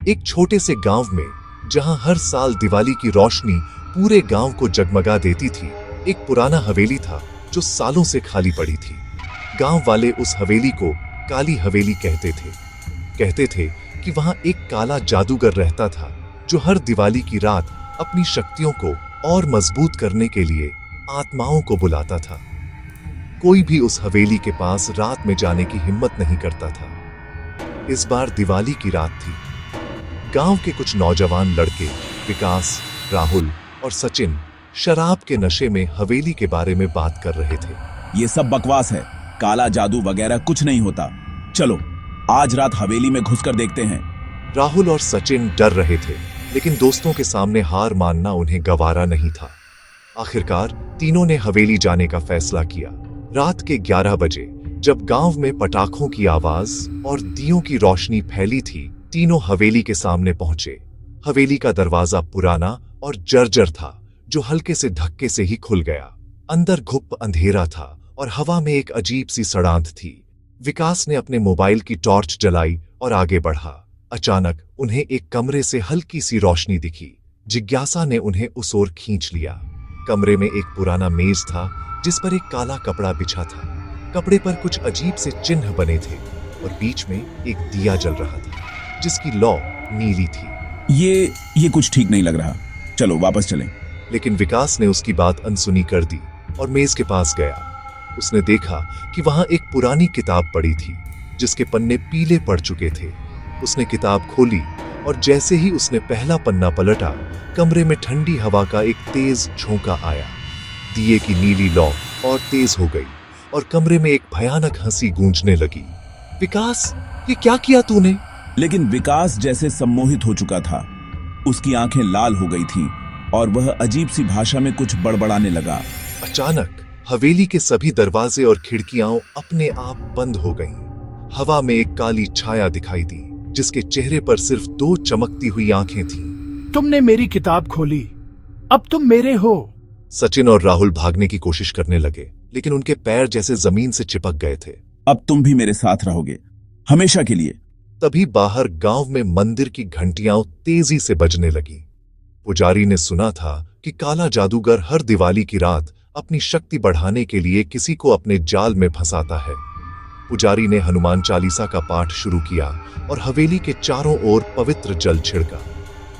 एक छोटे से गांव में, जहां हर साल दिवाली की रोशनी पूरे गांव को जगमगा देती थी, एक पुराना हवेली था जो सालों से खाली पड़ी थी। गांव वाले उस हवेली को काली हवेली कहते थे कि वहां एक काला जादूगर रहता था जो हर दिवाली की रात अपनी शक्तियों को और मजबूत करने के लिए आत्माओं को बुलाता था। कोई भी उस हवेली के पास रात में जाने की हिम्मत नहीं करता था। इस बार दिवाली की रात थी। गांव के कुछ नौजवान लड़के विकास, राहुल और सचिन शराब के नशे में हवेली के बारे में बात कर रहे थे। ये सब बकवास है, काला जादू वगैरह कुछ नहीं होता। चलो आज रात हवेली में घुसकर देखते हैं। राहुल और सचिन डर रहे थे, लेकिन दोस्तों के सामने हार मानना उन्हें गवारा नहीं था। आखिरकार तीनों ने हवेली जाने का फैसला किया। रात के 11 बजे जब गांव में पटाखों की आवाज और दियों की रोशनी फैली थी, तीनों हवेली के सामने पहुंचे। हवेली का दरवाजा पुराना और जर्जर था, जो हल्के से धक्के से ही खुल गया। अंदर घुप अंधेरा था और हवा में एक अजीब सी सड़ांध थी। विकास ने अपने मोबाइल की टॉर्च जलाई और आगे बढ़ा। अचानक उन्हें एक कमरे से हल्की सी रोशनी दिखी। जिज्ञासा ने उन्हें उस ओर खींच लिया। कमरे में एक पुराना मेज था जिस पर एक काला कपड़ा बिछा था। कपड़े पर कुछ अजीब से चिन्ह बने थे और बीच में एक दिया जल रहा था जिसकी लौ नीली थी। ये कुछ ठीक नहीं लग रहा, चलो वापस चलें। लेकिन विकास ने उसकी बात अनसुनी कर दी और मेज के पास गया। उसने देखा कि वहां एक पुरानी किताब पड़ी थी जिसके पन्ने पीले पड़ चुके थे। उसने किताब खोली और जैसे ही उसने पहला पन्ना पलटा, कमरे में ठंडी हवा का एक तेज झोंका आया। दिए की नीली लौ और तेज हो गई और कमरे में एक भयानक हंसी गूंजने लगी। विकास, ये क्या किया तूने? लेकिन विकास जैसे सम्मोहित हो चुका था। उसकी आंखें लाल हो गई थीं और वह अजीब सी भाषा में कुछ बड़बड़ाने लगा। अचानक हवेली के सभी दरवाजे और खिड़कियां अपने आप बंद हो गईं। हवा में एक काली छाया दिखाई दी जिसके चेहरे पर सिर्फ 2 चमकती हुई आंखें थीं। तुमने मेरी किताब खोली, अब तुम मेरे हो। सचिन और राहुल भागने की कोशिश करने लगे, लेकिन उनके पैर जैसे जमीन से चिपक गए थे। अब तुम भी मेरे साथ रहोगे, हमेशा के लिए। तभी बाहर गांव में मंदिर की घंटियां तेजी से बजने लगी। पुजारी ने सुना था कि काला जादूगर हर दिवाली की रात अपनी शक्ति बढ़ाने के लिए किसी को अपने जाल में फंसाता है। पुजारी ने हनुमान चालीसा का पाठ शुरू किया और हवेली के चारों ओर पवित्र जल छिड़का।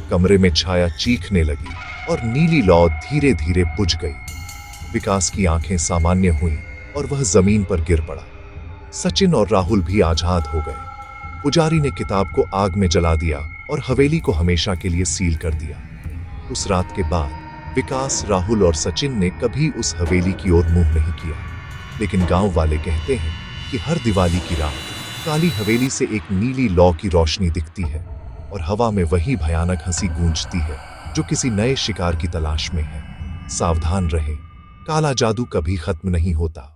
कमरे में छाया चीखने लगी और नीली लौ धीरे धीरे बुझ गई। विकास की आंखें सामान्य हुईं और वह जमीन पर गिर पड़ा। सचिन और राहुल भी आजाद हो गए। पुजारी ने किताब को आग में जला दिया और हवेली को हमेशा के लिए सील कर दिया। उस रात के बाद विकास, राहुल और सचिन ने कभी उस हवेली की ओर मुंह नहीं किया। लेकिन गांव वाले कहते हैं कि हर दिवाली की रात काली हवेली से एक नीली लौ की रोशनी दिखती है और हवा में वही भयानक हंसी गूंजती है जो किसी नए शिकार की तलाश में है। सावधान रहे, काला जादू कभी खत्म नहीं होता।